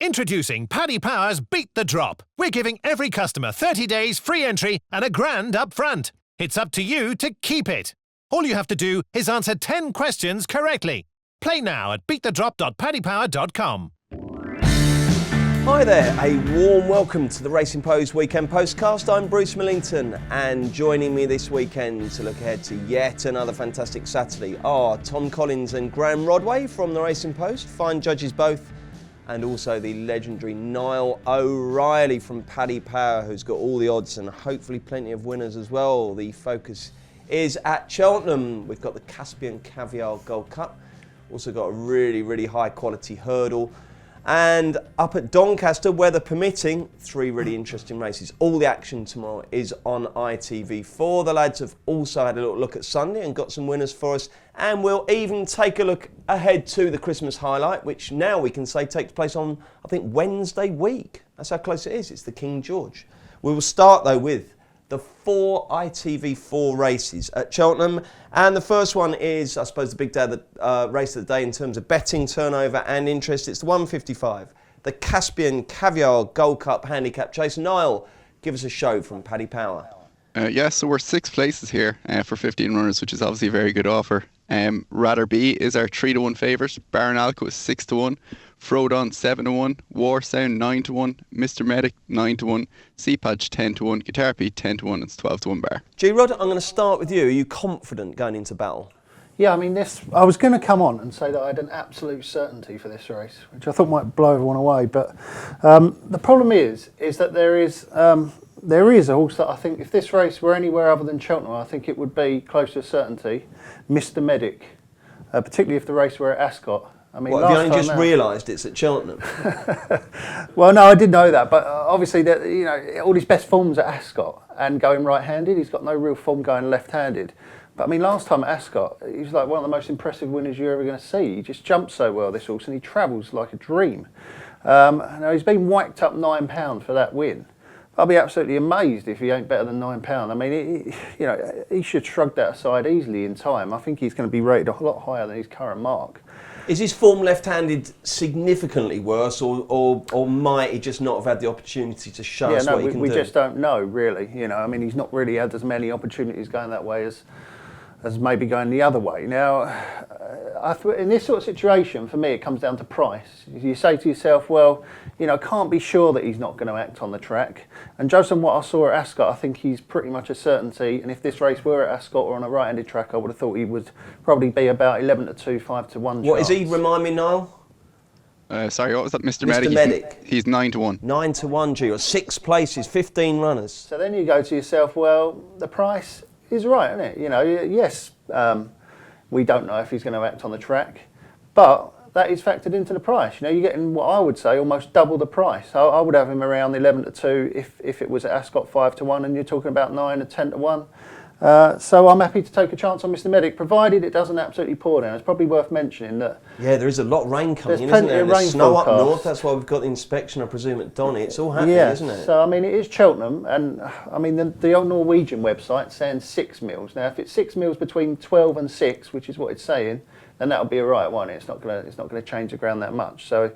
Introducing Paddy Power's Beat the Drop. We're giving every customer 30 days free entry and £1,000 up front. It's up to you to keep it. All you have to do is answer 10 questions correctly. Play now at beatthedrop.paddypower.com. Hi there, a warm welcome to the Racing Post Weekend Postcast. I'm Bruce Millington, and joining me this weekend to look ahead to yet another fantastic Saturday are Tom Collins and Graham Rodway from the Racing Post, fine judges both, and also the legendary Niall O'Reilly from Paddy Power, who's got all the odds and hopefully plenty of winners as well. The focus is at Cheltenham. We've got the Caspian Caviar Gold Cup, also got a really high quality hurdle. And up at Doncaster, weather permitting, 3 really interesting races. All the action tomorrow is on ITV4. The lads have also had a little look at Sunday and got some winners for us. And we'll even take a look ahead to the Christmas highlight, which now we can say takes place on, I think, Wednesday week. That's how close it is. It's the King George. We will start, though, with the 4 ITV4 races at Cheltenham. And the first one is, I suppose, the big day of the race of the day in terms of betting turnover and interest. It's the 155, the Caspian Caviar Gold Cup Handicap Chase. Niall, give us a show from Paddy Power. So we're 6 places here for 15 runners, which is obviously a very good offer. Rather Be is our 3-1 favourite. Baronalco is 6-1. Frodon 7-1, Warsound 9-1, Mr Medic 9-1, Seapatch 10-1, Guitar Pete 10-1. It's 12-1 bar. G-Rod, I'm going to start with you. Are you confident going into battle? Yeah, I mean, I was going to come on and say that I had an absolute certainty for this race, which I thought might blow everyone away. But the problem is that there is a horse that I think if this race were anywhere other than Cheltenham, I think it would be close to a certainty. Mr Medic, particularly if the race were at Ascot. I mean, have you only just realised it's at Cheltenham? Well, no, I did know that, but obviously, all his best form's at Ascot and going right-handed. He's got no real form going left-handed. But I mean, last time at Ascot, he was like one of the most impressive winners you're ever going to see. He just jumps so well, this horse, and he travels like a dream. Now he's been whacked up £9 for that win. I'll be absolutely amazed if he ain't better than £9. I mean, he should shrug that aside easily in time. I think he's going to be rated a lot higher than his current mark. Is his form left-handed significantly worse, or might he just not have had the opportunity to show us what he can do? We just don't know, really. I mean, he's not really had as many opportunities going that way as maybe going the other way. Now, in this sort of situation, for me, it comes down to price. You say to yourself, well, can't be sure that he's not going to act on the track. And judged on what I saw at Ascot, I think he's pretty much a certainty. And if this race were at Ascot or on a right-handed track, I would have thought he would probably be about 11-2, 5-1. What is he? Remind me, Niall. Sorry, what was that? Mr. Medic. He's 9-1. 9-1, G. Or 6 places, 15 runners. So then you go to yourself, well, the price is right, isn't it? Yes, we don't know if he's going to act on the track, but that is factored into the price. You're getting what I would say almost double the price. I would have him around 11-2 if it was at Ascot 5-1, and you're talking about 9 or 10-1. So I'm happy to take a chance on Mr Medic, provided it doesn't absolutely pour down. It's probably worth mentioning that. Yeah, there is a lot of rain coming in, isn't there? There's There's snow up north. That's why we've got the inspection, I presume, at Donny. It's all happening, isn't it? So I mean, it is Cheltenham, and I mean the old Norwegian website saying 6 mils. Now, if it's 6 mils between 12 and 6, which is what it's saying, then that'll be all right, won't it? It's not going to change the ground that much. So,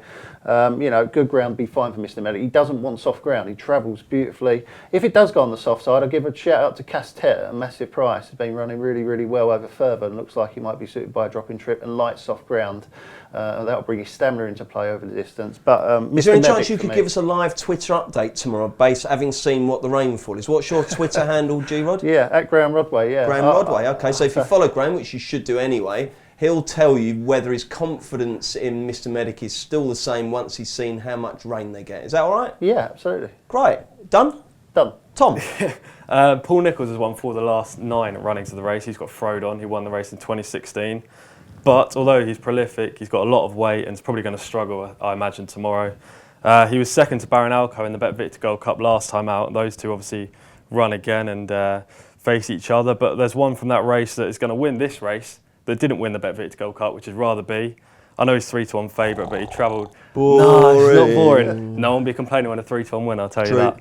good ground be fine for Mr Medic. He doesn't want soft ground. He travels beautifully. If it does go on the soft side, I'll give a shout out to Castet, a massive price. He's been running really well over further, and looks like he might be suited by a dropping trip and light soft ground. That'll bring his stamina into play over the distance. But is there any chance you could give us a live Twitter update tomorrow, having seen what the rainfall is? What's your Twitter handle, G-Rod? Yeah, at Graham Rodway. Yeah, Graham Rodway. Okay, so if you follow Graham, which you should do anyway, he'll tell you whether his confidence in Mr Medic is still the same once he's seen how much rain they get. Is that all right? Yeah, absolutely. Great. Done? Done. Tom? Paul Nichols has won 4 of the last 9 runnings of the race. He's got Frodon. He won the race in 2016. But although he's prolific, he's got a lot of weight and is probably going to struggle, I imagine, tomorrow. He was second to Baronalco in the Bet Victor Gold Cup last time out. Those two obviously run again and face each other. But there's one from that race that is going to win this race that didn't win the Bet Victor Gold Cup, which is Rather Be. I know he's 3-1 favourite, but he travelled. Boring. No, it's not boring. No one will be complaining when a 3-1 win, I'll tell you that.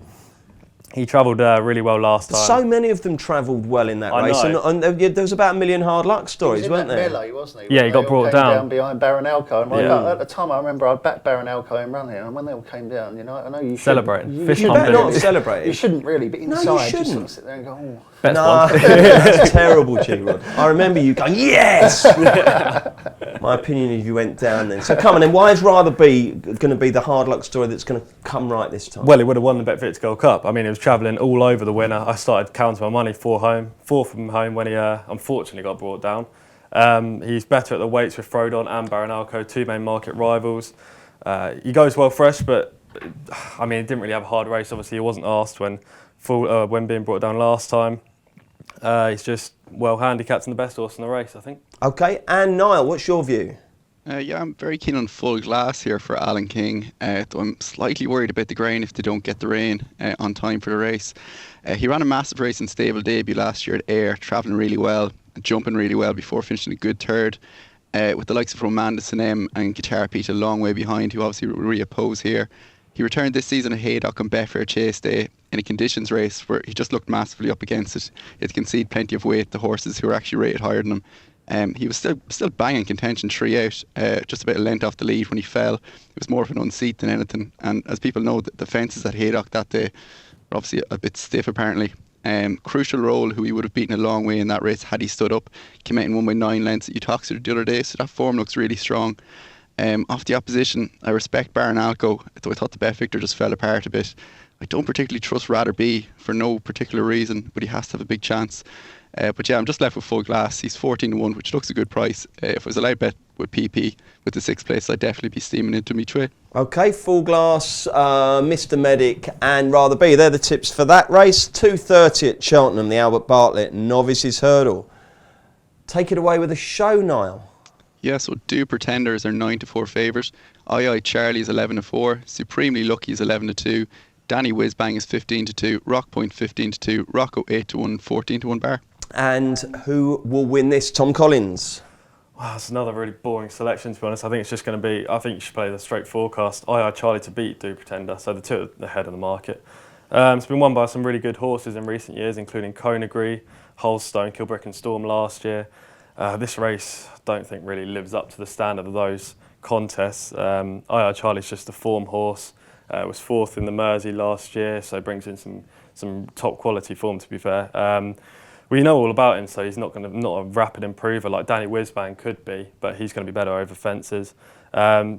He travelled really well last time. So many of them travelled well in that race, and there was about a million hard luck stories, weren't there? Melee, wasn't he? Yeah, he got brought down behind Baronalco. And at the time, I remember I backed Baronalco in running, and when they all came down, I know you celebrating. You better not have celebrated. You shouldn't really, but inside, no, you shouldn't. just sort of sit there and go, oh. That's terrible, G-Rod. I remember you going, yes! My opinion is you went down then. So come on then, why is Rather Be going to be the hard luck story that's going to come right this time? Well, he would have won the Bet Gold Cup. I mean, he was travelling all over the winner. I started counting my money four from home when he unfortunately got brought down. He's better at the weights with Frodon and Baronalco, two main market rivals. He goes well fresh, but I mean, he didn't really have a hard race. Obviously, he wasn't asked when being brought down last time. He's just well handicapped and the best horse in the race, I think. Okay, and Niall, what's your view? I'm very keen on Full Glass here for Alan King. Though I'm slightly worried about the grain if they don't get the rain on time for the race. He ran a massive race in stable debut last year at Ayr, travelling really well, jumping really well before finishing a good third. With the likes of Romanda Sanem and Guitar Pete a long way behind, who obviously will reoppose here. He returned this season at Haydock on Betfair Chase Day in a conditions race where he just looked massively up against it. It conceded plenty of weight, the horses who were actually rated higher than him. He was still banging contention 3 out, just about a length off the lead when he fell. It was more of an unseat than anything. And as people know, the fences at Haydock that day were obviously a bit stiff apparently. Crucial Role, who he would have beaten a long way in that race had he stood up, came out in 1 by 9 lengths at Uttoxeter the other day, so that form looks really strong. Off the opposition, I respect Baronalco, though I thought the bet Victor just fell apart a bit. I don't particularly trust Rather Be for no particular reason, but he has to have a big chance. But yeah, I'm just left with Full Glass. He's 14-1, which looks a good price. If it was a light bet with PP with the 6th place, I'd definitely be steaming into me tray. Okay, Full Glass, Mr Medic and Rather Be. They're the tips for that race. 2:30 at Cheltenham, the Albert Bartlett Novices Hurdle. Take it away with a show, Niall. Yeah, so Do Pretenders are 9-4 favourite. I Charlie is 11-4. Supremely Lucky is 11-2. Danny Whizbang is 15-2. Rock Point 15-2. Rocco 8-1. 14-1 bar. And who will win this? Tom Collins. Wow, it's another really boring selection, to be honest. I think it's just going to be, I think you should play the straight forecast. I Charlie to beat Do Pretender, so the two at the head of the market. It's been won by some really good horses in recent years, including Conagry, Holstone, Kilbrick and Storm last year. This race, I don't think really lives up to the standard of those contests. Charlie's just a form horse. Was 4th in the Mersey last year, so brings in some top quality form, to be fair. We know all about him, so he's not a rapid improver like Danny Whizbang could be, but he's going to be better over fences.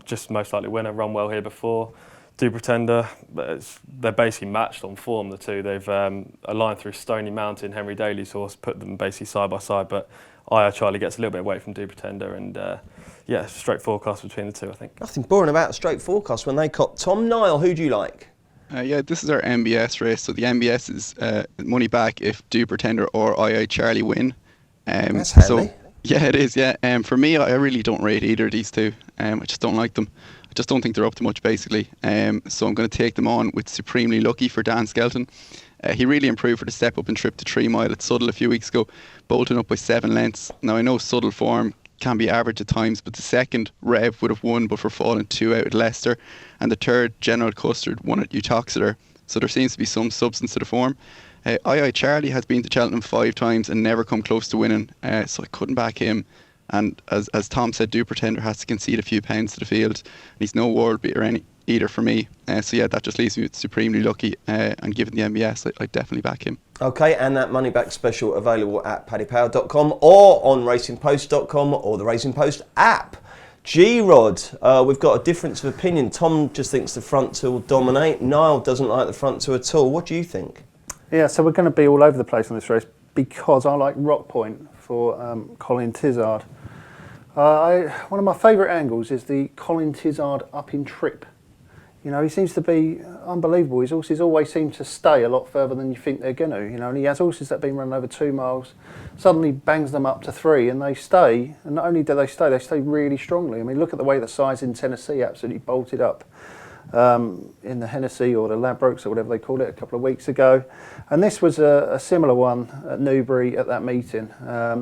Just most likely winner, run well here before. Do Pretender, they're basically matched on form, the two. They've aligned through Stony Mountain, Henry Daly's horse, put them basically side by side, but Charlie gets a little bit away from Do Pretender, and straight forecast between the two, I think. Nothing boring about a straight forecast when they caught Tom. Niall, who do you like? This is our MBS race. So the MBS is money back if Do Pretender or Charlie win. That's handy. So, yeah, it is, yeah. For me, I really don't rate either of these two. I just don't like them. I just don't think they're up to much, basically. So I'm going to take them on with Supremely Lucky for Dan Skelton. He really improved for the step up and trip to 3 Mile at Suddle a few weeks ago, bolting up by 7 lengths. Now, I know Suddle form can be average at times, but the second, Rev, would have won but for falling 2 out at Leicester, and the third, General Custard, won at Uttoxeter. So there seems to be some substance to the form. Charlie has been to Cheltenham 5 times and never come close to winning, so I couldn't back him. And as Tom said, Do Pretender has to concede a few pounds to the field, and he's no world beater either for me. So yeah, that just leaves me with Supremely Lucky, and given the MBS, I'd definitely back him. Okay, and that money back special available at paddypower.com or on racingpost.com or the Racing Post app. G-Rod, we've got a difference of opinion. Tom just thinks the front two will dominate. Niall doesn't like the front two at all. What do you think? Yeah, so we're going to be all over the place on this race because I like Rock Point for Colin Tizard. One of my favourite angles is the Colin Tizard up in trip. You know, he seems to be unbelievable. His horses always seem to stay a lot further than you think they're going to. You know, and he has horses that have been running over 2 miles, suddenly bangs them up to 3, and they stay. And not only do they stay really strongly. I mean, look at the way the sides in Tennessee absolutely bolted up in the Hennessy or the Ladbrokes or whatever they called it a couple of weeks ago. And this was a similar one at Newbury at that meeting.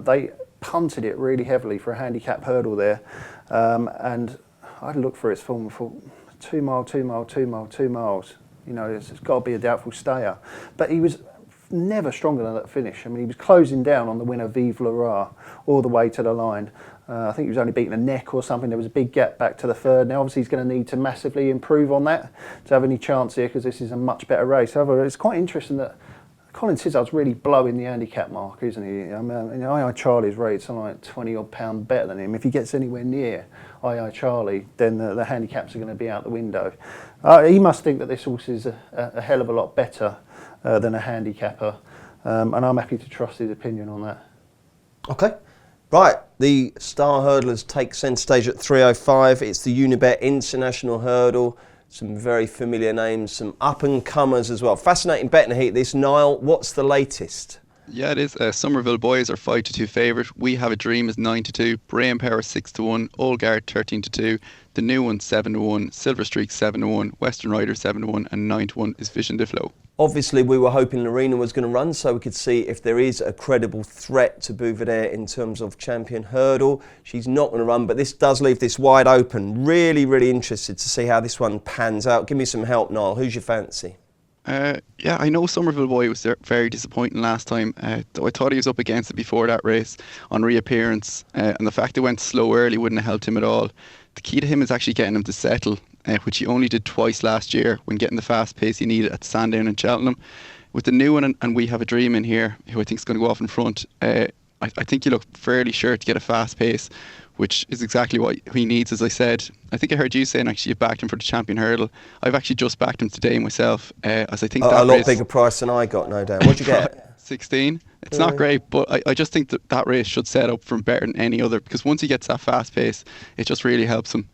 They punted it really heavily for a handicap hurdle there, and I'd look for its form for 2 miles. You know, it's got to be a doubtful stayer. But he was never stronger than that finish. I mean, he was closing down on the winner Vive Laura all the way to the line. I think he was only beating a neck or something. There was a big gap back to the third. Now, obviously, he's going to need to massively improve on that to have any chance here, because this is a much better race. However, it's quite interesting that Colin Sizzard's really blowing the handicap mark, isn't he? I mean, II Charlie's rated something like £20 better than him. If he gets anywhere near II Charlie, then the handicaps are going to be out the window. He must think that this horse is a hell of a lot better than a handicapper, and I'm happy to trust his opinion on that. Okay. Right, the Star Hurdlers take centre stage at 3:05. It's the Unibet International Hurdle. Some very familiar names, some up-and-comers as well. Fascinating betting heat this. Niall, what's the latest? Yeah, it is. Somerville Boys are 5-2 favourite. We Have a Dream is 9-2. Brain Power 6-1. Old Guard 13-2. The New One 7-1. Silver Streak 7-1. Western Rider 7-1. And 9-1 is Vision de Flow. Obviously, we were hoping Lorena was going to run so we could see if there is a credible threat to Bouvier in terms of champion hurdle. She's not going to run, but this does leave this wide open. Really, really interested to see how this one pans out. Give me some help, Niall. Who's your fancy? Yeah, I know Somerville Boy was very disappointing last time. Though I thought he was up against it before that race on reappearance, and the fact it went slow early wouldn't have helped him at all. The key to him is actually getting him to settle, which he only did twice last year when getting the fast pace he needed at Sandown and Cheltenham. With the New One and We Have a Dream in here, who I think is going to go off in front, I think you look fairly sure to get a fast pace, which is exactly what he needs, as I said. I think I heard you saying actually you backed him for the champion hurdle. I've actually just backed him today myself, as I think that a lot race, bigger price than I got, no doubt. What'd you get? 16. It's not great, but I just think that race should set up for better than any other, because once he gets that fast pace, it just really helps him.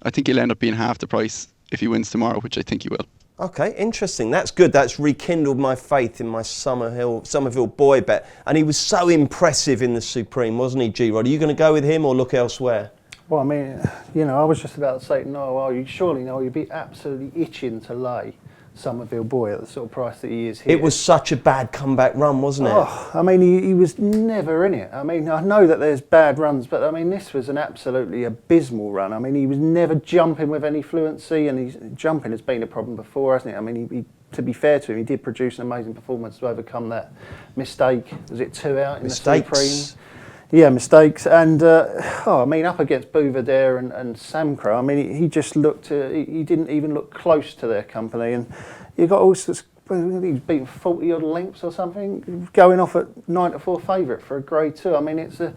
I think he'll end up being half the price if he wins tomorrow, which I think he will. Okay, interesting. That's good. That's rekindled my faith in my Somerville Boy bet. And he was so impressive in the Supreme, wasn't he, G-Rod? Are you going to go with him or look elsewhere? Well, I mean, you know, I was just about to say, no, well, you'd be absolutely itching to lay Somerville Boy at the sort of price that he is here. It was such a bad comeback run, wasn't it? Oh, I mean, he was never in it. I mean, I know that there's bad runs, but I mean, this was an absolutely abysmal run. I mean, he was never jumping with any fluency, and jumping has been a problem before, hasn't it? I mean, he to be fair to him, he did produce an amazing performance to overcome that mistake. Was it 2 out in the Supreme? Yeah, mistakes. And, I mean, up against Bouvier and Samcro, I mean, he just looked, he didn't even look close to their company. And you got all sorts, he's beaten 40 odd lengths or something, going off at 9-4 favourite for a Grade 2. I mean, it's a...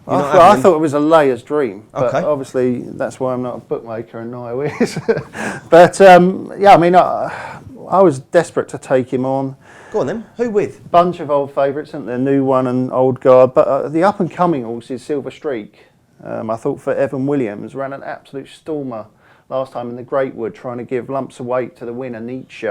I thought it was a layer's dream, but obviously that's why I'm not a bookmaker and Niall is. But, yeah, I mean, I was desperate to take him on. Go on then. Who with? Bunch of old favourites, isn't there? New One and Old Guard. But the up-and-coming horse is Silver Streak. I thought for Evan Williams, ran an absolute stormer last time in the Greatwood, trying to give lumps of weight to the winner, Nietzsche.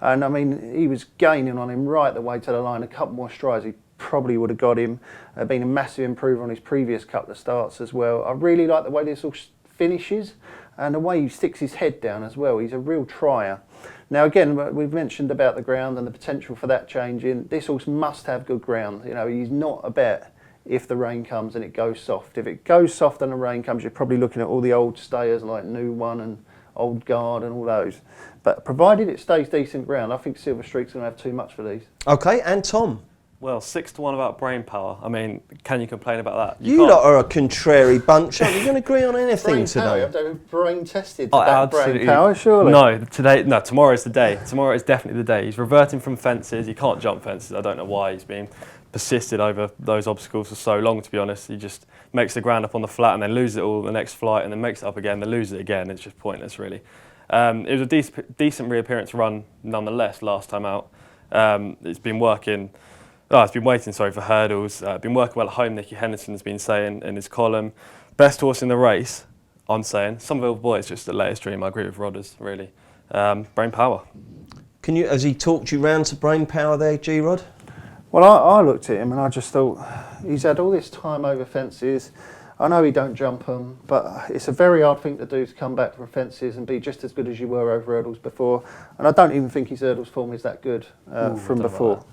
And, I mean, he was gaining on him right the way to the line. A couple more strides, he probably would have got him. Been a massive improver on his previous couple of starts as well. I really like the way this horse finishes and the way he sticks his head down as well. He's a real trier. Now again, we've mentioned about the ground and the potential for that changing. This horse must have good ground. You know, he's not a bet if the rain comes and it goes soft. If it goes soft and the rain comes, you're probably looking at all the old stayers like New One and Old Guard and all those. But provided it stays decent ground, I think Silver Streak's going to have too much for these. Okay, and Tom? Well, 6-1 about brain power. I mean, can you complain about that? You lot are a contrary bunch, aren't you? You can agree on anything brain today. Power. I've done brain tested about brain power, surely. No, tomorrow is the day. Tomorrow is definitely the day. He's reverting from fences. He can't jump fences. I don't know why he's been persisted over those obstacles for so long, to be honest. He just makes the ground up on the flat and then loses it all the next flight and then makes it up again, then loses it again. It's just pointless, really. It was a decent reappearance run, nonetheless, last time out. It's been working... it's been waiting, for hurdles. Been working well at home, Nicky Henderson's been saying in his column. Best horse in the race, I'm saying. Somerville Boy is just the latest dream. I agree with Rodders, really. Brain power. Has he talked you round to brain power there, G-Rod? Well, I looked at him and I just thought, he's had all this time over fences. I know he don't jump them, but it's a very hard thing to do to come back from fences and be just as good as you were over hurdles before. And I don't even think his hurdles form is that good from before.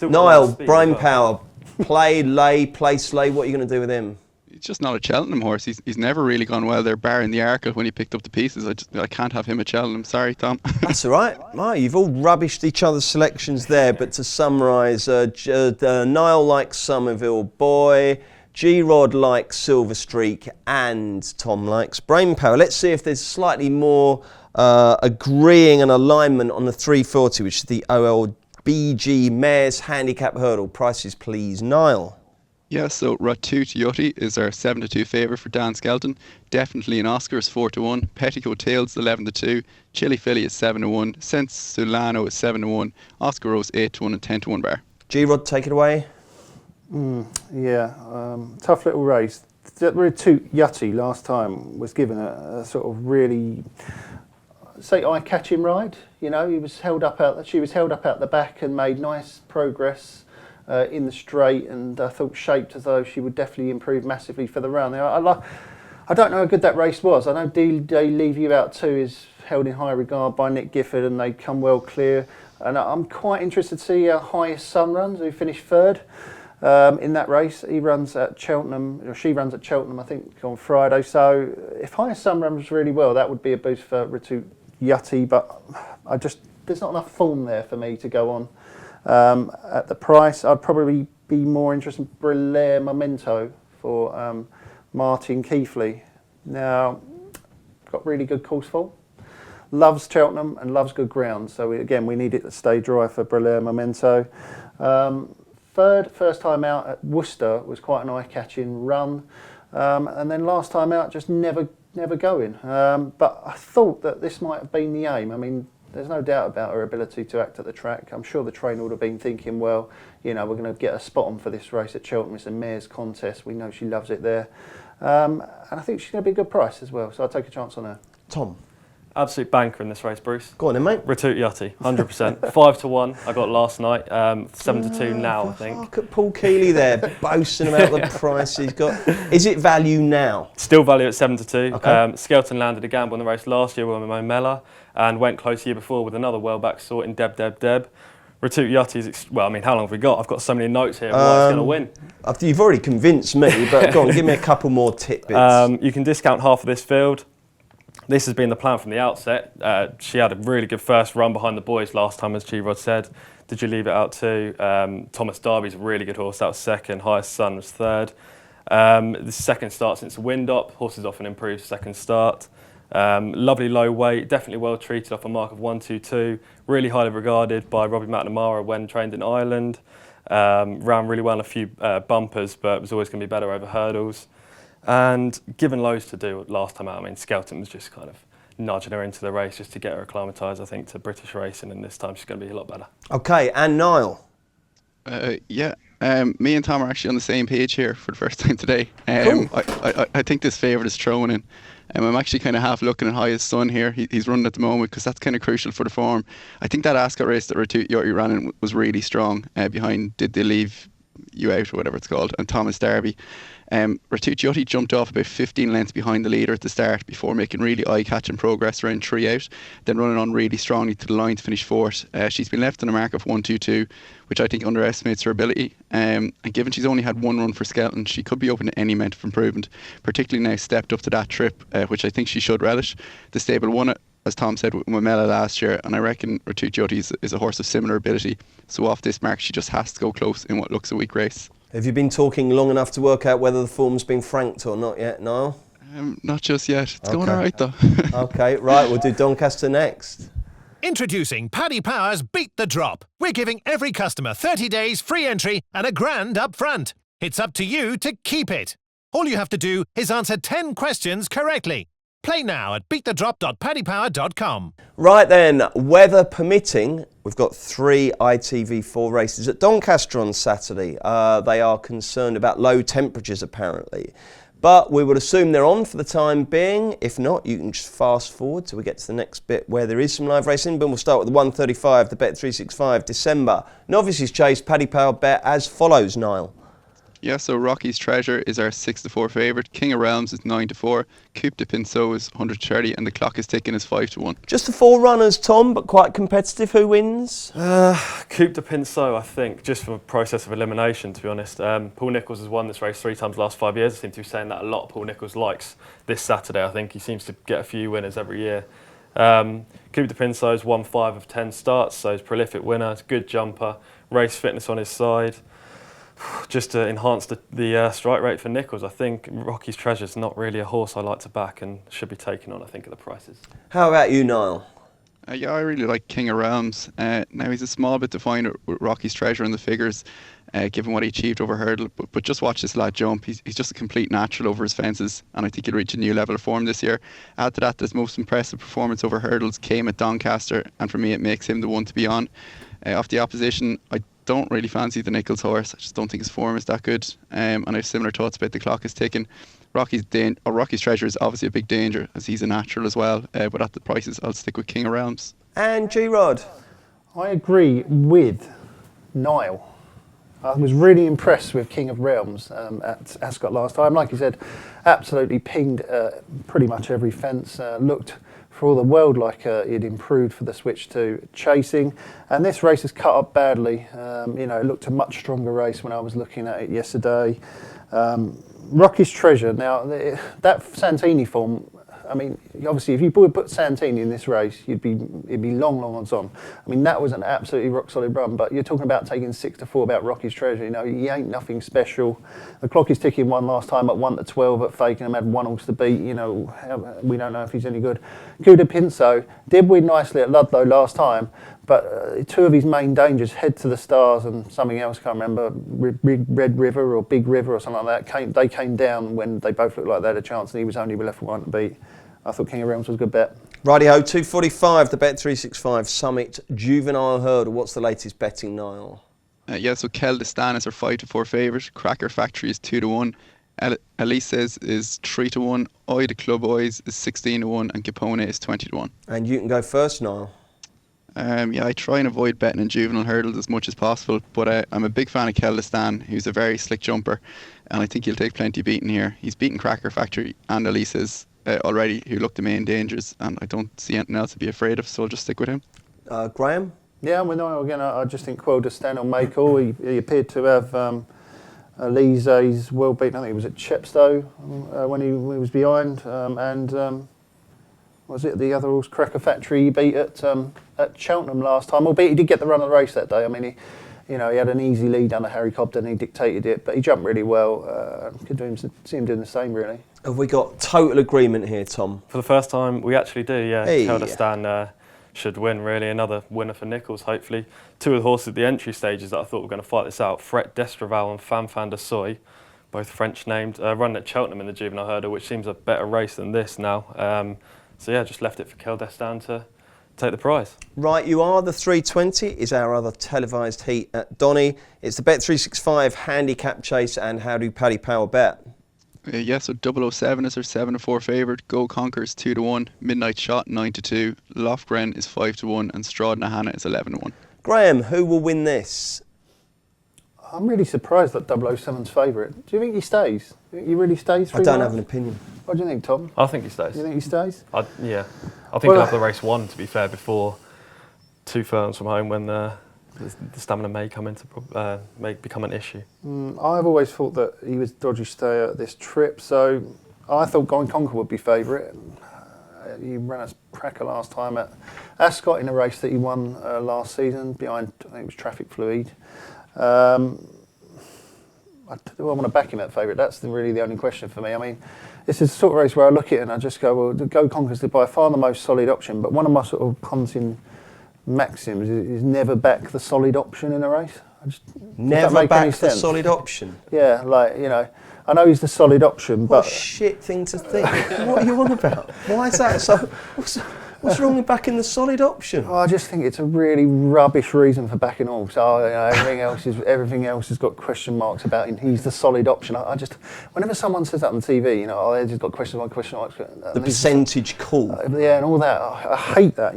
Niall, brain power, play, lay, play, slay, what are you going to do with him? He's just not a Cheltenham horse. He's never really gone well there, barring the Arkle when he picked up the pieces. I can't have him at Cheltenham. Sorry, Tom. That's all right. Oh, you've all rubbished each other's selections there, but to summarise, Niall likes Somerville Boy, G-Rod likes Silver Streak, and Tom likes Brain Power. Let's see if there's slightly more agreeing and alignment on the 340, which is the OLBG Mares Handicap Hurdle. Prices, please, Niall. Yeah, so Ratut Yachty is our 7-2 favourite for Dan Skelton. Definitely an Oscar is 4-1. Petticoat Tails 11-2. Chili Philly is 7-1. Sense Solano is 7-1. Oscar Rose 8-1 and 10-1 bar. G-Rod, take it away. Tough little race. Ratut Yachty last time was given a sort of really, say, eye-catching ride. You know, she was held up out the back and made nice progress in the straight, and I thought shaped as though she would definitely improve massively for the run. I don't know how good that race was. I know They Leave You Out Too is held in high regard by Nick Gifford, and they come well clear. And I'm quite interested to see how Highest Sun runs, who finished third in that race. He runs at Cheltenham, or she runs at Cheltenham, I think, on Friday. So if Highest Sun runs really well, that would be a boost for Ratut Yachty. But there's not enough form there for me to go on. At the price, I'd probably be more interested in Brillaire Memento for Martin Keithley. Now, got really good course form, loves Cheltenham and loves good ground. So we need it to stay dry for Brillaire Memento. First time out at Worcester was quite an eye-catching run, and then last time out just never going. But I thought that this might have been the aim. I mean, there's no doubt about her ability to act at the track. I'm sure the trainer would have been thinking, well, you know, we're going to get a spot on for this race at Cheltenham. It's a mare's contest. We know she loves it there. And I think she's going to be a good price as well. So I'll take a chance on her. Tom. Absolute banker in this race, Bruce. Go on then, mate. Ratut Yachty, 100%. 5-1 I got last night. 7-2 now, I think. Look at Paul Keeley there, boasting about the price he's got. Is it value now? Still value at 7-2. Okay. Skelton landed a gamble in the race last year with Momella and went close the year before with another well-back sort in Deb. Ratut Yachty's, how long have we got? I've got so many notes here of why it's going to win. You've already convinced me, but go on, give me a couple more tidbits. You can discount half of this field. This has been the plan from the outset. She had a really good first run behind the boys last time, as G-Rod said. Did You Leave It Out Too? Thomas Darby's a really good horse. That was second. Highest Sun was third. The second start since the wind up. Horses often improve second start. Lovely low weight. Definitely well treated off a mark of 1-2-2. Really highly regarded by Robbie McNamara when trained in Ireland. Ran really well in a few bumpers, but was always going to be better over hurdles. And given loads to do last time out, I mean, Skelton was just kind of nudging her into the race just to get her acclimatised, I think, to British racing, and this time she's going to be a lot better. Okay, and Niall? Me and Tom are actually on the same page here for the first time today. Cool. I think this favourite is thrown in. I'm actually kind of half looking at Highest Sun here. He's running at the moment because that's kind of crucial for the form. I think that Ascot race that Ratut Yachty ran in was really strong behind Did They Leave You Out, or whatever it's called, and Thomas Darby. Ratut Yachty jumped off about 15 lengths behind the leader at the start before making really eye-catching progress around 3 out, then running on really strongly to the line to finish fourth. She's been left on a mark of 1-2-2, which I think underestimates her ability. And given she's only had one run for Skelton, she could be open to any amount of improvement, particularly now stepped up to that trip, which I think she should relish. The stable won it, as Tom said, with Momella last year, and I reckon Ratut Yachty is a horse of similar ability. So off this mark, she just has to go close in what looks a weak race. Have you been talking long enough to work out whether the form's been franked or not yet, Niall? Not just yet. It's going all right, though. Okay, right, we'll do Doncaster next. Introducing Paddy Power's Beat the Drop. We're giving every customer 30 days free entry and a grand up front. It's up to you to keep it. All you have to do is answer 10 questions correctly. Play now at beatthedrop.paddypower.com. Right then, weather permitting, we've got 3 ITV4 races at Doncaster on Saturday. They are concerned about low temperatures apparently, but we would assume they're on for the time being. If not, you can just fast forward till we get to the next bit where there is some live racing. But we'll start with the 135, the Bet365 December. Novices Chase, Paddy Power bet as follows, Niall. Yeah, so Rocky's Treasure is our 6-4 favourite. King of Realms is 9-4. Coupe de Pinceau is 130, and the clock is ticking is 5-1. Just the 4 runners, Tom, but quite competitive. Who wins? Coupe de Pinceau, I think, just from a process of elimination, to be honest. Paul Nichols has won this race 3 times the last 5 years. I seem to be saying that a lot. Paul Nichols likes this Saturday. I think he seems to get a few winners every year. Coupe de Pinceau's won 5 of 10 starts, so he's a prolific winner. He's a good jumper. Race fitness on his side. Just to enhance the strike rate for Nichols, I think Rocky's Treasure's not really a horse I like to back and should be taken on, I think, at the prices. How about you, Niall? Yeah, I really like King of Realms. Now, he's a small bit defined with Rocky's Treasure in the figures, given what he achieved over hurdle. But just watch this lad jump. He's just a complete natural over his fences, and I think he'll reach a new level of form this year. Add to that, his most impressive performance over hurdles came at Doncaster, and for me, it makes him the one to be on. Off the opposition, I don't really fancy the Nichols horse. I just don't think his form is that good. And I have similar thoughts about the clock is ticking. Rocky's Treasure is obviously a big danger, as he's a natural as well. But at the prices, I'll stick with King of Realms. And G-Rod? I agree with Niall. I was really impressed with King of Realms at Ascot last time. Like you said, absolutely pinged pretty much every fence. Looked for all the world like he'd improved for the switch to chasing. And this race has cut up badly. It looked a much stronger race when I was looking at it yesterday. Rocky's Treasure. Now, that Santini form, I mean, obviously, if you put Santini in this race, it'd be long odds on. I mean, that was an absolutely rock solid run. But you're talking about taking 6-4 about Rocky's Treasure. He ain't nothing special. The clock is ticking one last time at 1-12 at Fakenham. Had 1 horse to beat. We don't know if he's any good. Coupe de Pinceau did win nicely at Ludlow last time, but 2 of his main dangers, Head to the Stars and something else, can't remember, Red River or Big River or something like that. They came down when they both looked like they had a chance, and he was only left with 1 to beat. I thought King of Realms was a good bet. Righty-ho, 245, the Bet365 Summit Juvenile Hurdle. What's the latest betting, Niall? So Kel de Stan is our 5-4 favourite. Cracker Factory is 2-1. Elise is 3-1. Oi the Club Oys is 16-1, and Capone is 20-1. And you can go first, Niall. I try and avoid betting in juvenile hurdles as much as possible, but I'm a big fan of Kel de Stan, who's a very slick jumper, and I think he'll take plenty of beating here. He's beaten Cracker Factory and Elise's already, who look the main dangers, and I don't see anything else to be afraid of, so I'll just stick with him. Graham? Yeah, well, no, again, I just think Quell de Stan will make all. He appeared to have Elise's well beaten. I think it was at Chepstow when he was behind, and was it the other horse, Cracker Factory, he beat at Cheltenham last time. Albeit he did get the run of the race that day. I mean, he had an easy lead under Harry Cobden. He dictated it, but he jumped really well. See him doing the same, really. Have we got total agreement here, Tom? For the first time, we actually do, yeah. Hey. Kel de Stan should win, really. Another winner for Nichols, hopefully. 2 of the horses at the entry stages that I thought were going to fight this out, Fret d'Estraval and Fan de Soy, both French named, running at Cheltenham in the juvenile hurdle, which seems a better race than this now. Just left it for Kel de Stan to take the prize. Right, you are. The 320 is our other televised heat at Donny. It's the Bet365 Handicap Chase, and how do Paddy Power bet? So 007 is our 7-4 favourite. Go Conquer is 2-1. Midnight Shot 9-2. Lofgren is 5-1, and Strad na Hannah is 11-1. Graham, who will win this? I'm really surprised that 007's favourite. Do you think he stays? Do you think he really stays? I don't have an opinion. What do you think, Tom? I think he stays. Do you think he stays? I think he'll have the race won, to be fair, before 2 furlongs from home, when the stamina may become an issue. I've always thought that he was dodgy stay at this trip, so I thought Going Conquer would be favourite. He ran a cracker last time at Ascot in a race that he won last season behind, I think it was Traffic Fluid. Do I want to back him at favourite? That's really the only question for me. I mean, this is the sort of race where I look at it and I just go, well, the Go Conquer is by far the most solid option, but one of my sort of punting maxims is never back the solid option in a race. Never back the solid option? Yeah, I know he's the solid option, but... What a shit thing to think. What are you on about? Why is that so... What's wrong with backing the solid option? I just think it's a really rubbish reason for backing all. So everything else has got question marks about him. He's the solid option. I just, whenever someone says that on TV, they've just got question marks. The percentage call. Yeah, and all that. I hate that.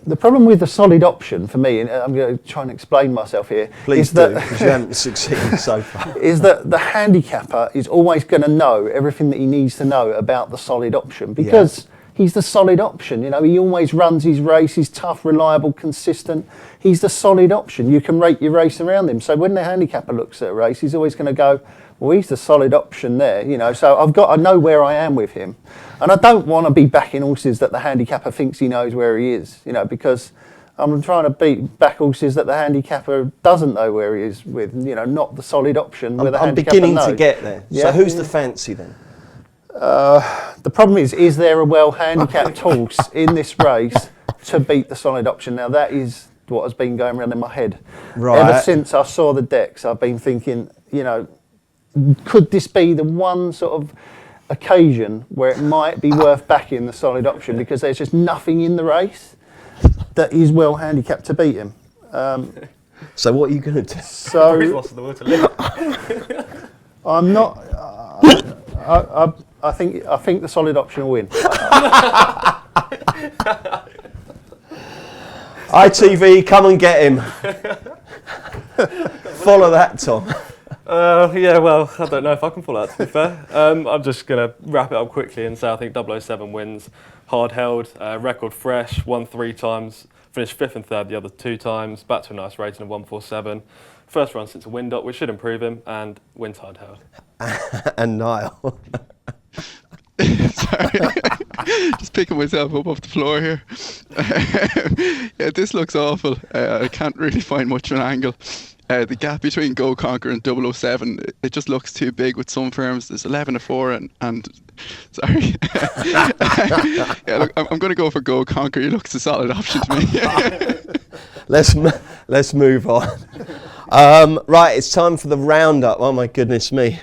The problem with the solid option for me, and I'm going to try and explain myself here, Please is do, that because you haven't succeeded so far. is that the handicapper is always going to know everything that he needs to know about the solid option because he's the solid option. You know, he always runs his race. He's tough, reliable, consistent. He's the solid option. You can rate your race around him. So when the handicapper looks at a race, he's always going to go, well, he's the solid option there. You know, so I know where I am with him, and I don't want to be backing horses that the handicapper thinks he knows where he is. You know, because I'm trying to back horses that the handicapper doesn't know where he is with. You know, not the solid option. I'm beginning to get there. Yeah. So who's the fancy then? The problem is there a well handicapped horse in this race to beat the solid option? Now that is what has been going around in my head. Right. Ever since I saw the decks, I've been thinking, you know, could this be the one sort of occasion where it might be worth backing the solid option because there's just nothing in the race that is well handicapped to beat him. So what are you going to do? So Lost the will to live. I'm not. I think the solid option will win. ITV, come and get him. Follow that, Tom. Yeah, well, I don't know if I can follow that, to be fair. I'm just going to wrap it up quickly and say I think 007 wins. Hard held, record fresh, won 3 times, finished 5th and 3rd the other 2 times, back to a nice rating of 147. First run since a Windot, which should improve him, and wins hard held. And Niall. Sorry, just picking myself up off the floor here. Yeah, this looks awful. I can't really find much of an angle. The gap between Go Conquer and 007, it just looks too big with some firms. There's 11-4 and sorry. Yeah, look, I'm going to go for Go Conquer. He looks a solid option to me. Let's move on. Right, it's time for the roundup. Oh my goodness me.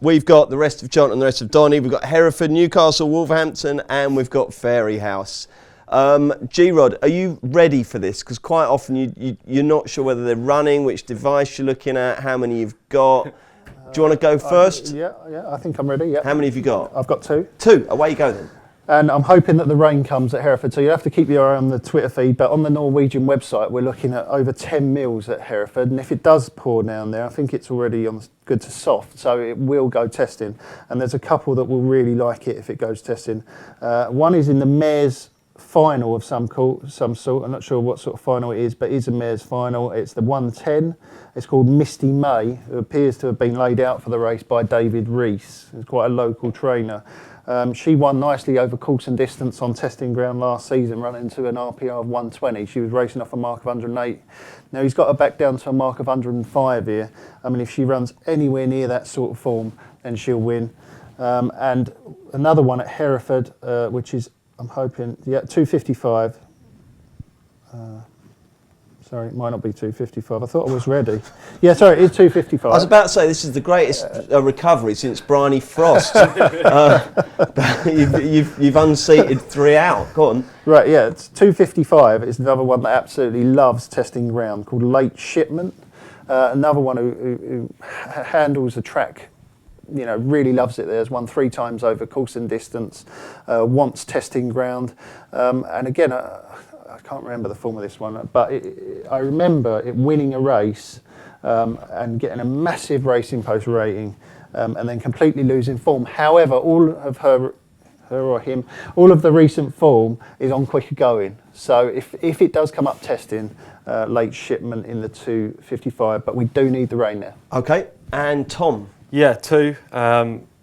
We've got the rest of John and the rest of Donny. We've got Hereford, Newcastle, Wolverhampton, and we've got Fairy House. G-Rod, are you ready for this? Because quite often you're not sure whether they're running, which device you're looking at, how many you've got. Do you want to go first? Yeah, I think I'm ready. Yeah. How many have you got? I've got 2. 2. Away you go then. And I'm hoping that the rain comes at Hereford, so you have to keep your eye on the Twitter feed. But on the Norwegian website, we're looking at over 10 mils at Hereford, and if it does pour down there, I think it's already on good to soft, so it will go testing. And there's a couple that will really like it if it goes testing. One is in the Mares final of some sort. I'm not sure what sort of final it is, but it is a Mares final. It's the 110. It's called Misty May, who appears to have been laid out for the race by David Rees, who's quite a local trainer. She won nicely over course and distance on testing ground last season, running to an RPR of 120. She was racing off a mark of 108. Now he's got her back down to a mark of 105 here. I mean, if she runs anywhere near that sort of form, then she'll win. And another one at Hereford, which is, I'm hoping, 255. Sorry, it might not be 255. I thought I was ready. Yeah, sorry, it is 255. I was about to say this is the greatest recovery since Bryony Frost. You've unseated 3 out. Go on. Right, yeah, it's 255. It's another one that absolutely loves testing ground, called Late Shipment. Another one who handles the track, you know, really loves it. There's won 3 times over course and distance, wants testing ground. And again, I can't remember the form of this one, but I remember it winning a race and getting a massive Racing Post rating and then completely losing form. However, all of her or him, all of the recent form is on quicker going. So if it does come up testing, Late Shipment in the 255, but we do need the rain now. Okay, and Tom. Yeah, 2.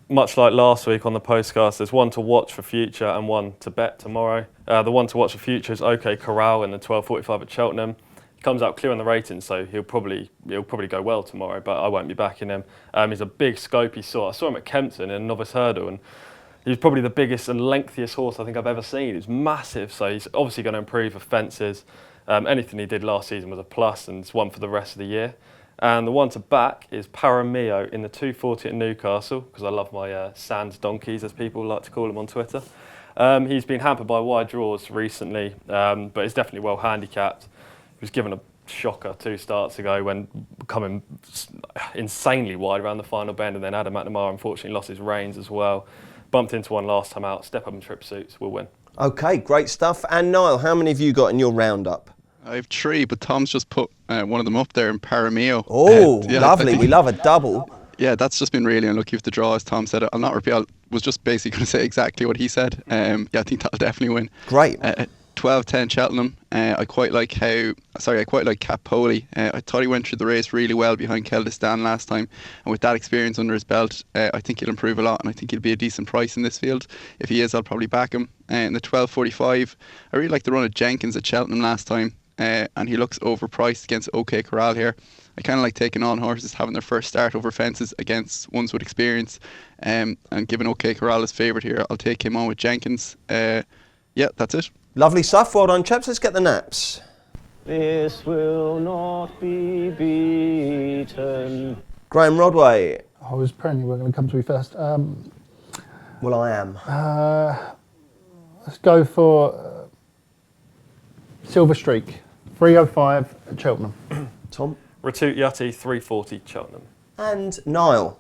Much like last week on the Postcast, there's one to watch for future and one to bet tomorrow. The one to watch for future is OK Corral in the 12:45 at Cheltenham. He comes out clear on the rating, so he'll probably go well tomorrow, but I won't be backing him. He's a big scopy sort. I saw him at Kempton in a novice hurdle, and he's probably the biggest and lengthiest horse I think I've ever seen. He's massive, so he's obviously going to improve for fences. Anything he did last season was a plus, and it's one for the rest of the year. And the one to back is Paramio in the 240 at Newcastle, because I love my sand donkeys, as people like to call them on Twitter. He's been hampered by wide draws recently, but he's definitely well handicapped. He was given a shocker 2 starts ago when coming insanely wide around the final bend, and then Adam McNamara unfortunately lost his reins as well. Bumped into one last time out, step up and trip suits, will win. Okay, great stuff. And Niall, how many have you got in your roundup? I have 3, but Tom's just put one of them up there in Parameo. Oh, lovely. We love a double. Yeah, that's just been really unlucky with the draw, as Tom said. I'll not repeat. I was just basically going to say exactly what he said. Yeah, I think that'll definitely win. Great. 12-10 Cheltenham. I quite like Cap Poley. I thought he went through the race really well behind Keldistan last time, and with that experience under his belt, I think he'll improve a lot, and I think he'll be a decent price in this field. If he is, I'll probably back him. In the 12.45, I really like the run of Jenkins at Cheltenham last time, and he looks overpriced against OK Corral here. I kind of like taking on horses having their first start over fences against ones with experience, and given OK Corral as favourite here, I'll take him on with Jenkins. Yeah, that's it. Lovely stuff. Well done, chaps. Let's get the naps. This will not be beaten. Graham Rodway. I was praying you were going to come to me first. Well, I am. Let's go for Silver Streak, 305 at Cheltenham. Tom. Ratut Yati, 340 Cheltenham. And Niall.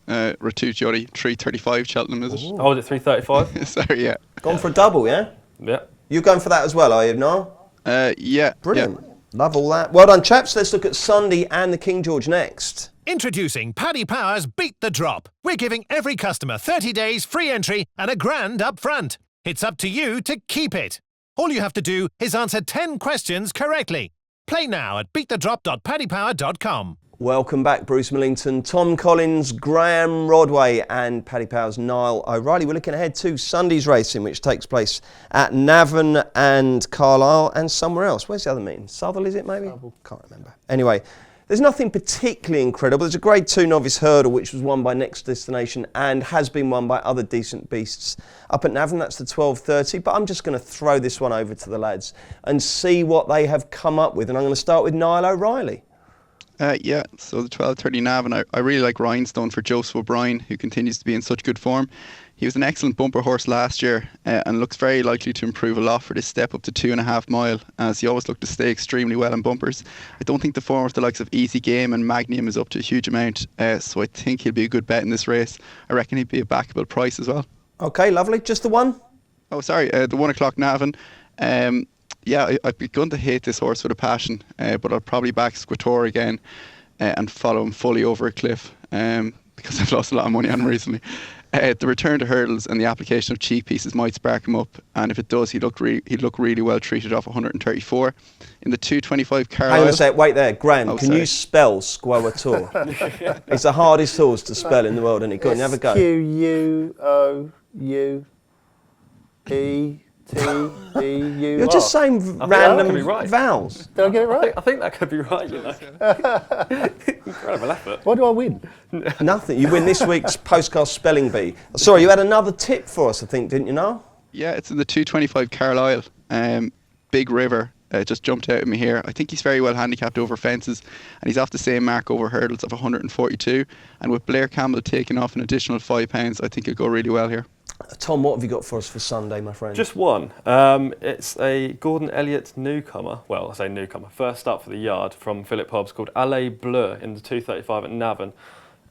Ratut Yoti, 335 Cheltenham, is it? Oh, was it 335? Sorry, yeah. Gone for a double, yeah? Yeah. You're going for that as well, are you, Niall? Yeah. Brilliant. Yeah. Love all that. Well done, chaps. Let's look at Sunday and the King George next. Introducing Paddy Power's Beat the Drop. We're giving every customer 30 days free entry and a grand up front. It's up to you to keep it. All you have to do is answer 10 questions correctly. Play now at beatthedrop.paddypower.com. Welcome back, Bruce Millington, Tom Collins, Graham Rodway and Paddy Power's Niall O'Reilly. We're looking ahead to Sunday's racing, which takes place at Navan and Carlisle and somewhere else. Where's the other meeting? Southwell, is it maybe? Can't remember. Anyway, there's nothing particularly incredible. There's a Grade 2 novice hurdle which was won by Next Destination and has been won by other decent beasts up at Navan. That's the 12.30, but I'm just going to throw this one over to the lads and see what they have come up with. And I'm going to start with Niall O'Reilly. Yeah, so the 12.30 Navan, I really like Rhinestone for Joseph O'Brien, who continues to be in such good form. He was an excellent bumper horse last year and looks very likely to improve a lot for this step up to 2.5 mile, as he always looked to stay extremely well in bumpers. I don't think the form of the likes of Easy Game and Magnum is up to a huge amount, so I think he'll be a good bet in this race. I reckon he'd be a backable price as well. Okay, lovely. Just the one? Oh, sorry, the 1 o'clock Navan. Yeah, I've begun to hate this horse with a passion, but I'll probably back Squator again and follow him fully over a cliff because I've lost a lot of money on him recently. The return to hurdles and the application of cheap pieces might spark him up, and if it does, he'd look really well treated off 134. In the 225 Carlisle... Hang on a sec, wait there. Graham, can sorry. you spell Squator? It's the hardest horse to spell in the world, isn't it? Go on, have a go. Q-U-O-U-E... T-E-U-R. You're just saying random vowels. Did I get it right? I think that could be right, you know. Incredible effort. What do I win? Nothing. You win this week's Postcast Spelling Bee. Sorry, you had another tip for us, I think, didn't you, Noel? Yeah, it's in the 225 Carlisle. Big River just jumped out at me here. I think he's very well handicapped over fences, and he's off the same mark over hurdles of 142. And with Blair Campbell taking off an additional £5, I think he'll go really well here. Tom, what have you got for us for Sunday, my friend? Just one. It's a Gordon Elliott newcomer. Well, I say newcomer. First up for the yard from Philip Hobbs, called Allez Bleu in the 235 at Navan.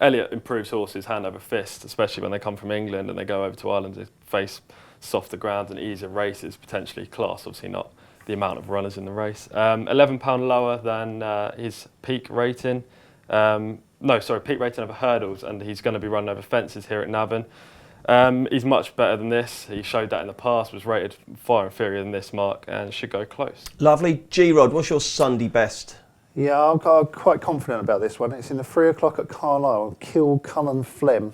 Elliott improves horses hand over fist, especially when they come from England and they go over to Ireland to face softer ground and easier races, potentially class, obviously not the amount of runners in the race. £11 lower than his peak rating. Peak rating over hurdles, and he's going to be running over fences here at Navan. He's much better than this. He showed that in the past, was rated far inferior than this mark, and should go close. Lovely. G-Rod, what's your Sunday best? Yeah, I'm quite confident about this one. It's in the 3 o'clock at Carlisle, Kilcullen Flem.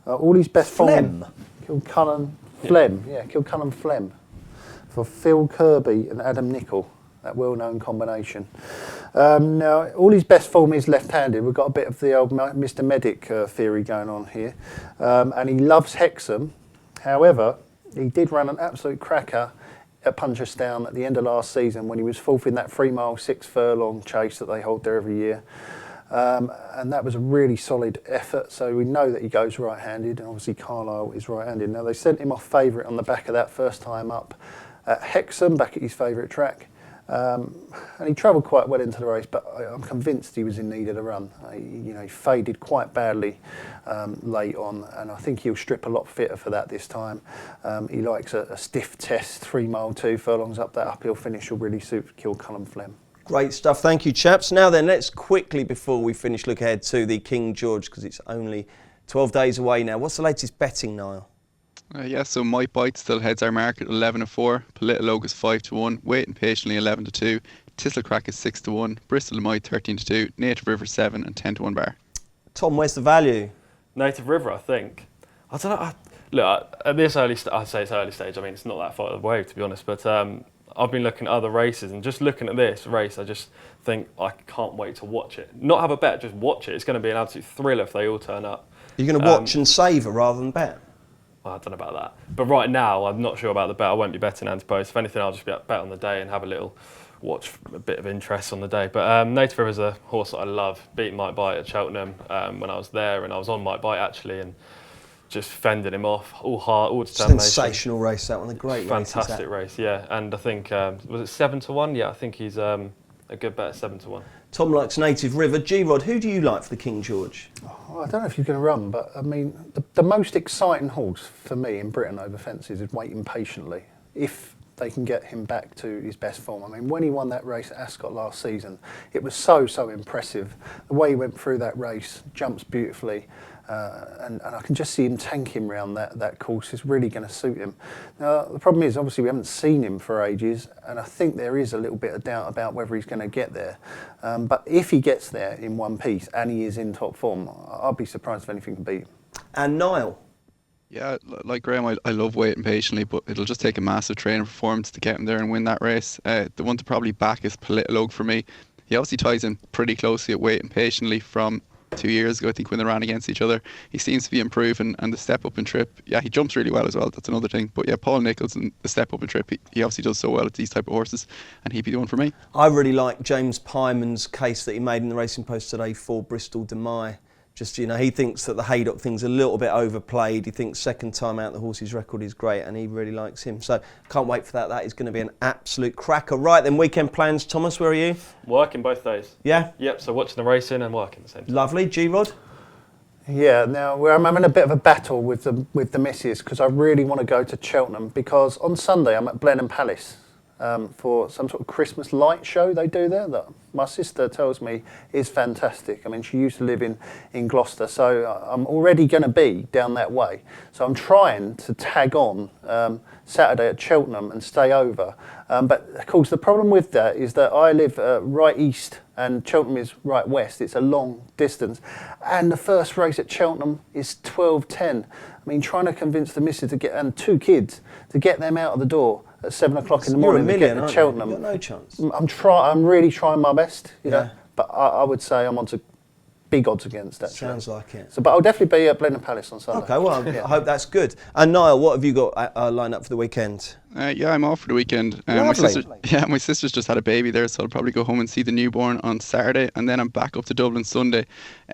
All his best Flem? Kilcullen Flem. Yeah, Kilcullen Flem. For Phil Kirby and Adam Nichols, that well-known combination. Now, all his best form is left-handed. We've got a bit of the old Mr. Medic theory going on here. And he loves Hexham. However, he did run an absolute cracker at Punchestown at the end of last season when he was fourth in that 3 mile, 6 furlong chase that they hold there every year. And that was a really solid effort. So we know that he goes right-handed, and obviously Carlisle is right-handed. Now, they sent him off favourite on the back of that first time up at Hexham, back at his favourite track. And he travelled quite well into the race, but I'm convinced he was in need of a run. He faded quite badly late on, and I think he'll strip a lot fitter for that this time. He likes a stiff test, 3 mile, 2 furlongs up. That uphill finish will really suit Kilcullen Flem. Great stuff. Thank you, chaps. Now then, let's quickly, before we finish, look ahead to the King George, because it's only 12 days away now. What's the latest betting, Niall? So Might Bite still heads our market 11-4, Politologue is 5-1, Waiting Patiently 11-2, Thistlecrack is 6-1, Bristol Might 13-2, Native River 7 and 10-1 bar. Tom, where's the value? Native River, I think. I don't know. Look, at this early stage, I'd say it's early stage. I mean, it's not that far away, to be honest, but I've been looking at other races, and just looking at this race, I just think I can't wait to watch it. Not have a bet, just watch it. It's going to be an absolute thriller if they all turn up. You're going to watch and savour rather than bet? Well, I don't know about that. But right now, I'm not sure about the bet. I won't be betting anti-post. If anything, I'll just bet on the day and have a little watch, a bit of interest on the day. But Native River is a horse that I love. Beat Might Bite at Cheltenham when I was there, and I was on Might Bite actually, and just fended him off, all heart, all determination. Sensational race, that one, a great race. Fantastic race, yeah. And I think, was it 7-1? Yeah, I think he's a good bet at 7-1. Tom likes Native River. G-Rod, who do you like for the King George? Oh, I don't know if he's going to run, but I mean, the most exciting horse for me in Britain over fences is Waiting Patiently. If they can get him back to his best form. I mean, when he won that race at Ascot last season, it was so impressive. The way he went through that race, jumps beautifully, and I can just see him tanking around that course. Is really going to suit him. Now, the problem is, obviously, we haven't seen him for ages, and I think there is a little bit of doubt about whether he's going to get there. But if he gets there in one piece, and he is in top form, I'll be surprised if anything can beat him. And Niall? Yeah, like Graham, I love Waiting Patiently, but it'll just take a massive training performance to get him there and win that race. The one to probably back is Politologue for me. He obviously ties in pretty closely at Waiting Patiently from 2 years ago, I think, when they ran against each other. He seems to be improving, and the step up and trip, yeah, he jumps really well as well. That's another thing. But yeah, Paul Nichols and the step up and trip, he obviously does so well at these type of horses, and he'd be the one for me. I really like James Pyman's case that he made in the Racing Post today for Bristol de Mai. Just, he thinks that the Haydock thing's a little bit overplayed. He thinks second time out the horse's record is great, and he really likes him. So can't wait for that. That is going to be an absolute cracker. Right then, weekend plans. Thomas, where are you? Working both days. Yeah? Yep, so watching the racing and working at the same time. Lovely. G-Rod? Yeah, now I'm having a bit of a battle with the missus, because I really want to go to Cheltenham, because on Sunday I'm at Blenheim Palace for some sort of Christmas light show they do there that my sister tells me is fantastic. I mean, she used to live in Gloucester, so I'm already going to be down that way. So I'm trying to tag on Saturday at Cheltenham and stay over. But of course the problem with that is that I live right east and Cheltenham is right west. It's a long distance. And the first race at Cheltenham is 12:10. I mean, trying to convince the missus to get, and 2 kids, to get them out of the door at 7 o'clock in the morning to get to Cheltenham. You've got no chance. I'm really trying my best, you know. But I would say I'm on to big odds against that. Sounds like it. So, but I'll definitely be at Blenheim Palace on Sunday. Okay, well, I hope that's good. And Niall, what have you got lined up for the weekend? Yeah, I'm off for the weekend. My sister's just had a baby there, so I'll probably go home and see the newborn on Saturday, and then I'm back up to Dublin Sunday.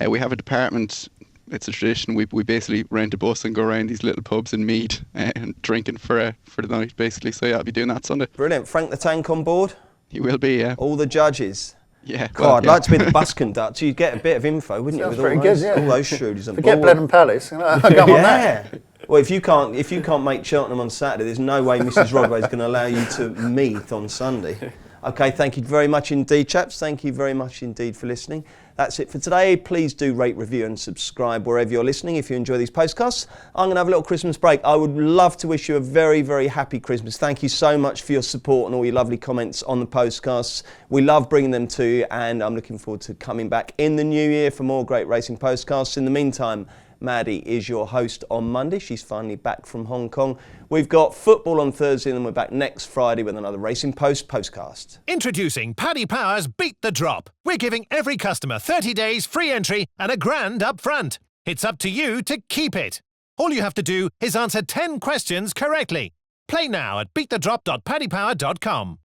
We have a department. It's a tradition. We basically rent a bus and go around these little pubs in Meath and drinking for the night, basically. So yeah, I'll be doing that Sunday. Brilliant. Frank the Tank on board? He will be, yeah. All the judges? Yeah. God, I'd like to be the bus conductor. You'd get a bit of info, wouldn't you? With all those shrewdies on board. Forget Blenheim Palace. Go on that. Well, if you can't make Cheltenham on Saturday, there's no way Mrs. Rodway is going to allow you to Meath on Sunday. Okay, thank you very much indeed, chaps. Thank you very much indeed for listening. That's it for today. Please do rate, review and subscribe wherever you're listening if you enjoy these podcasts. I'm going to have a little Christmas break. I would love to wish you a very, very happy Christmas. Thank you so much for your support and all your lovely comments on the podcasts. We love bringing them to you, and I'm looking forward to coming back in the new year for more great racing podcasts. In the meantime, Maddie is your host on Monday. She's finally back from Hong Kong. We've got football on Thursday, and then we're back next Friday with another Racing Post postcast. Introducing Paddy Power's Beat the Drop. We're giving every customer 30 days free entry and $1,000 up front. It's up to you to keep it. All you have to do is answer 10 questions correctly. Play now at beatthedrop.paddypower.com.